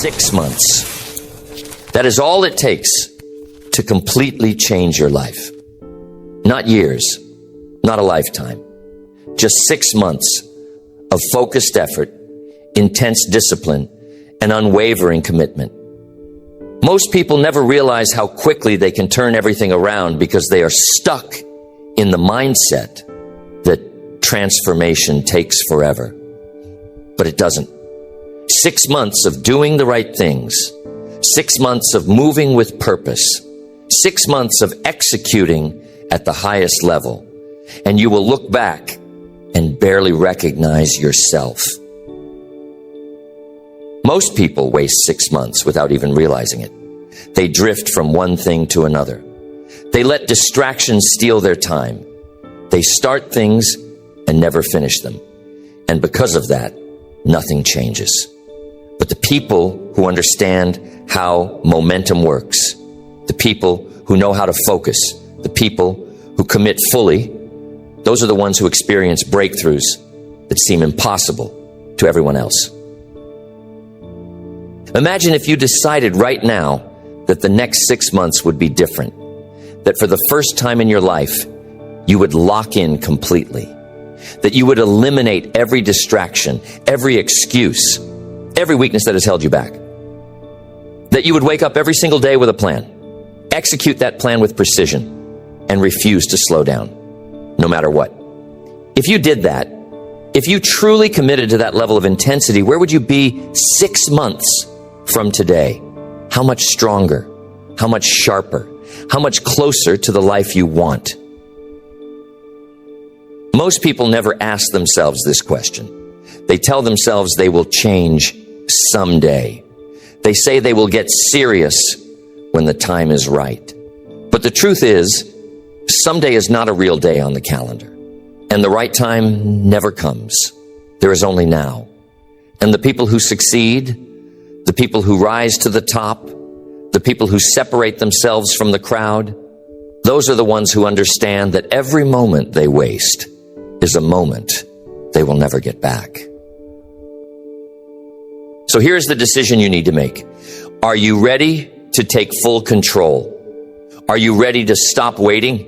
6 months. That is all it takes to completely change your life. Not years, not a lifetime. Just 6 months of focused effort, intense discipline, and unwavering commitment. Most people never realize how quickly they can turn everything around because they are stuck in the mindset that transformation takes forever. But it doesn't. 6 months of doing the right things, 6 months of moving with purpose, 6 months of executing at the highest level, and you will look back and barely recognize yourself. Most people waste 6 months without even realizing it. They drift from one thing to another. They let distractions steal their time. They start things and never finish them. And because of that, nothing changes. But the people who understand how momentum works, the people who know how to focus, the people who commit fully, those are the ones who experience breakthroughs that seem impossible to everyone else. Imagine if you decided right now that the next 6 months would be different, that for the first time in your life, you would lock in completely, that you would eliminate every distraction, every excuse, every weakness that has held you back, that you would wake up every single day with a plan, execute that plan with precision, and refuse to slow down, no matter what. If you did that, if you truly committed to that level of intensity, where would you be 6 months from today? How much stronger, how much sharper, how much closer to the life you want? Most people never ask themselves this question. They tell themselves they will change someday. They say they will get serious when the time is right. But the truth is, someday is not a real day on the calendar. And the right time never comes. There is only now. And the people who succeed, the people who rise to the top, the people who separate themselves from the crowd, those are the ones who understand that every moment they waste is a moment they will never get back. So here's the decision you need to make. Are you ready to take full control? Are you ready to stop waiting?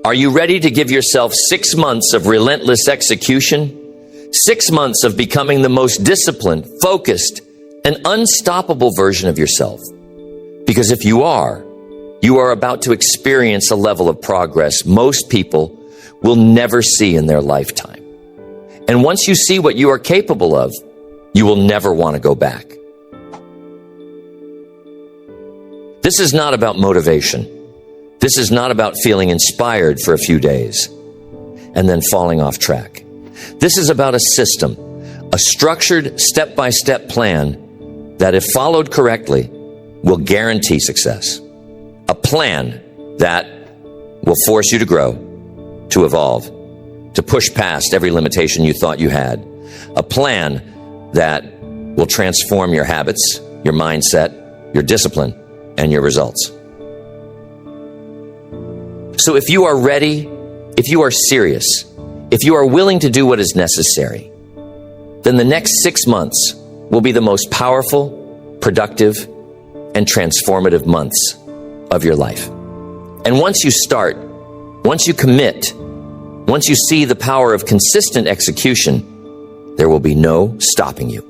Are you ready to give yourself 6 months of relentless execution? 6 months of becoming the most disciplined, focused, and unstoppable version of yourself? Because if you are about to experience a level of progress most people will never see in their lifetime. And once you see what you are capable of, you will never want to go back. This is not about motivation. This is not about feeling inspired for a few days and then falling off track. This is about a system, a structured step-by-step plan that, if followed correctly, will guarantee success. A plan that will force you to grow, to evolve, to push past every limitation you thought you had. A plan that will transform your habits, your mindset, your discipline, and your results. So if you are ready, if you are serious, if you are willing to do what is necessary, then the next 6 months will be the most powerful, productive, and transformative months of your life. And once you start, once you commit, once you see the power of consistent execution, there will be no stopping you.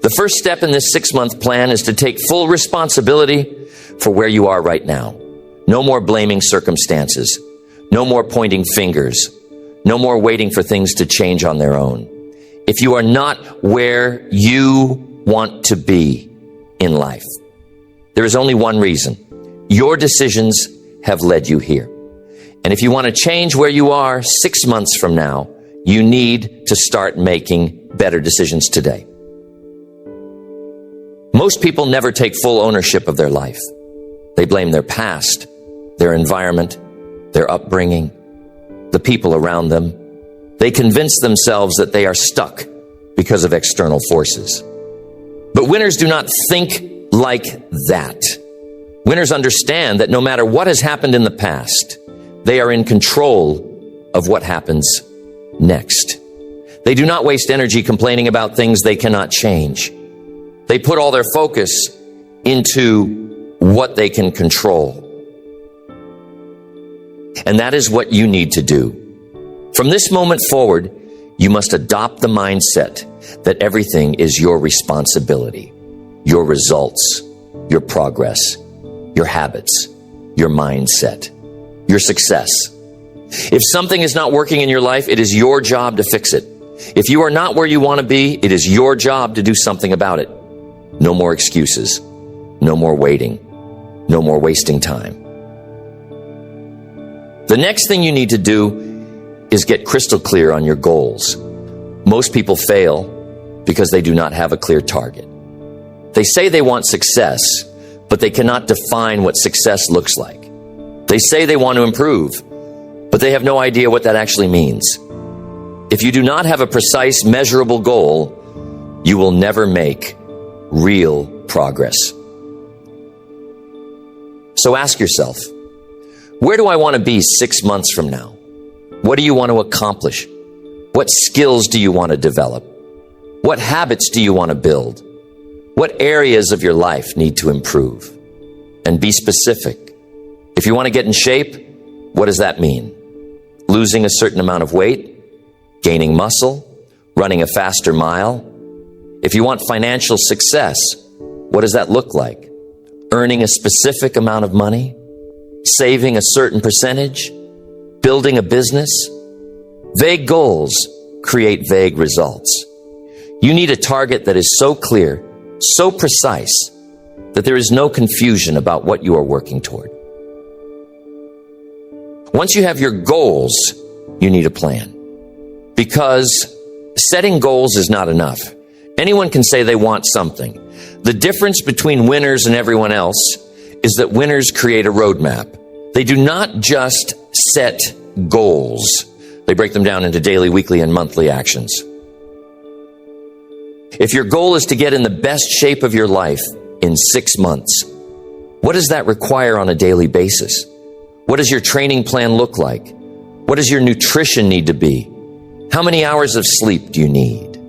The first step in this 6-month plan is to take full responsibility for where you are right now. No more blaming circumstances. No more pointing fingers. No more waiting for things to change on their own. If you are not where you want to be in life, there is only one reason. Your decisions have led you here. And if you want to change where you are 6 months from now, you need to start making better decisions today. Most people never take full ownership of their life. They blame their past, their environment, their upbringing, the people around them. They convince themselves that they are stuck because of external forces. But winners do not think like that. Winners understand that no matter what has happened in the past, they are in control of what happens next. They do not waste energy complaining about things they cannot change. They put all their focus into what they can control. And that is what you need to do. From this moment forward, you must adopt the mindset that everything is your responsibility, your results, your progress, your habits, your mindset, your success. If something is not working in your life, it is your job to fix it. If you are not where you want to be, it is your job to do something about it. No more excuses. No more waiting. No more wasting time. The next thing you need to do is get crystal clear on your goals. Most people fail because they do not have a clear target. They say they want success, but they cannot define what success looks like. They say they want to improve, but they have no idea what that actually means. If you do not have a precise, measurable goal, you will never make real progress. So ask yourself, where do I want to be 6 months from now? What do you want to accomplish? What skills do you want to develop? What habits do you want to build? What areas of your life need to improve? And be specific. If you want to get in shape, what does that mean? Losing a certain amount of weight? Gaining muscle? Running a faster mile? If you want financial success, what does that look like? Earning a specific amount of money? Saving a certain percentage? Building a business? Vague goals create vague results. You need a target that is so clear, so precise, that there is no confusion about what you are working toward. Once you have your goals, you need a plan. Because setting goals is not enough. Anyone can say they want something. The difference between winners and everyone else is that winners create a roadmap. They do not just set goals. They break them down into daily, weekly, and monthly actions. If your goal is to get in the best shape of your life in 6 months, what does that require on a daily basis? What does your training plan look like? What does your nutrition need to be? How many hours of sleep do you need?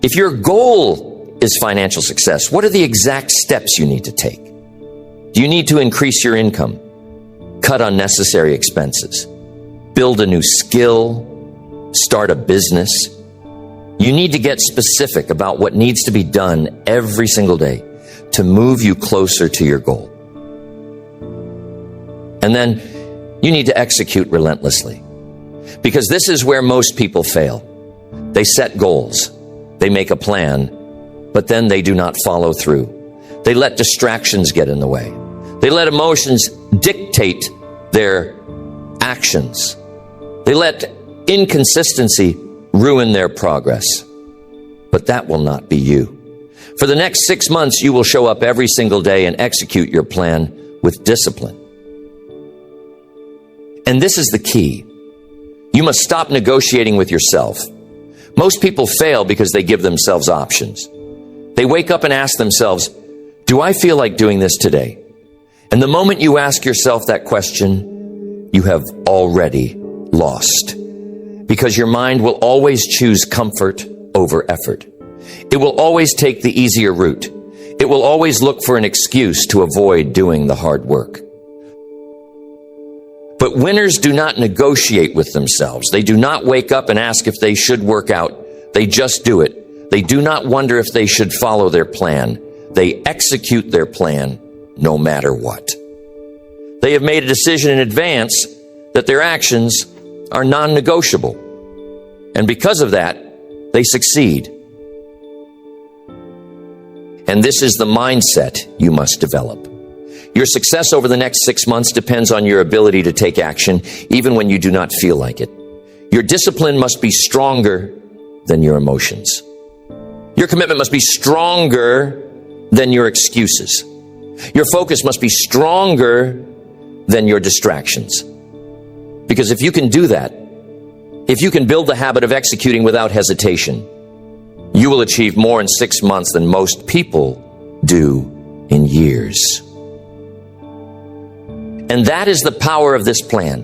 If your goal is financial success, what are the exact steps you need to take? Do you need to increase your income? Cut unnecessary expenses? Build a new skill? Start a business? You need to get specific about what needs to be done every single day to move you closer to your goal. And then you need to execute relentlessly. Because this is where most people fail. They set goals. They make a plan, but then they do not follow through. They let distractions get in the way. They let emotions dictate their actions. They let inconsistency ruin their progress. But that will not be you. For the next 6 months, you will show up every single day and execute your plan with discipline. And this is the key. You must stop negotiating with yourself. Most people fail because they give themselves options. They wake up and ask themselves, do I feel like doing this today? And the moment you ask yourself that question, you have already lost. Because your mind will always choose comfort over effort. It will always take the easier route. It will always look for an excuse to avoid doing the hard work. But winners do not negotiate with themselves. They do not wake up and ask if they should work out. They just do it. They do not wonder if they should follow their plan. They execute their plan no matter what. They have made a decision in advance that their actions are non-negotiable. And because of that, they succeed. And this is the mindset you must develop. Your success over the next 6 months depends on your ability to take action, even when you do not feel like it. Your discipline must be stronger than your emotions. Your commitment must be stronger than your excuses. Your focus must be stronger than your distractions. Because if you can do that, if you can build the habit of executing without hesitation, you will achieve more in 6 months than most people do in years. And that is the power of this plan.